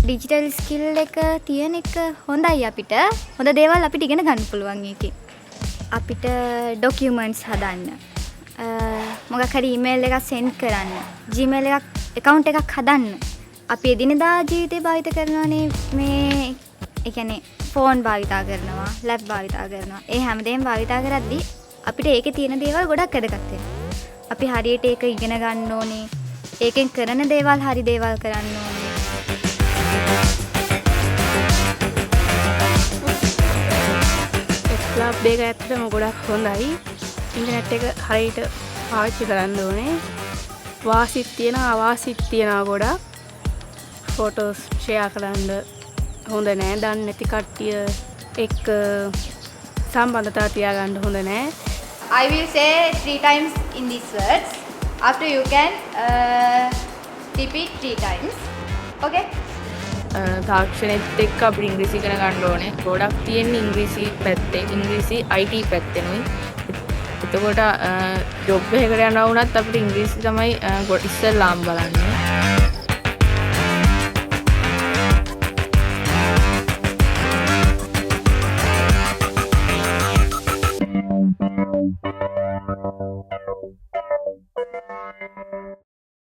Digital skill එක තියෙන එක හොඳයි අපිට. හොඳ දේවල් අපිට ඉගෙන ගන්න පුළුවන් ඒකේ. අපිට ඩොකියුමන්ට්ස් හදන්න. මොකක් හරි ඊමේල් එකක් සෙන්ඩ් කරන්න. Gmail account එකක් හදන්න. අපි එදිනෙදා ජීවිතේ භාවිත කරනවානේ මේ ඒ කියන්නේ ෆෝන් භාවිතා කරනවා, ලැප් භාවිතා කරනවා. ඒ හැමදේම භාවිතා කරද්දී අපිට ඒකේ තියෙන දේවල් ගොඩක් වැදගත් වෙනවා. අපි හරියට ඒක ඉගෙන ගන්න ඕනේ. ඒකෙන් කරන දේවල් හරි දේවල් කරන්න ඕනේ. ක්ලබ් එක ඇත්තටම ගොඩක් හොඳයි. ඉන්ටර්නෙට් එක හරියට පාවිච්චි කරන්න ඕනේ. වාසිත් තියෙනවා අවාසිත් තියෙනවා ගොඩක්. ෆොටෝස් ෂෙයා කරන්න හොඳ නෑ. දන්නේ නැති කට්ටිය එක්ක සම්බන්ධතාව තියාගන්න හොඳ නෑ. I will say 3 times in these words. After you can repeat 3 times. Okay? තාක්ෂණෙත් එක්ක අපිට ඉංග්‍රීසි ඉගෙන ගන්න ඕනේ. ගොඩක් තියෙන්නේ ඉංග්‍රීසි පැත්තේ. ඉංග්‍රීසි IT පැත්තෙනුයි. එතකොට ජොබ් එකකට යනවා වුණත් අපිට ඉංග්‍රීසි තමයි ඉස්සෙල්ලාම බලන්නේ.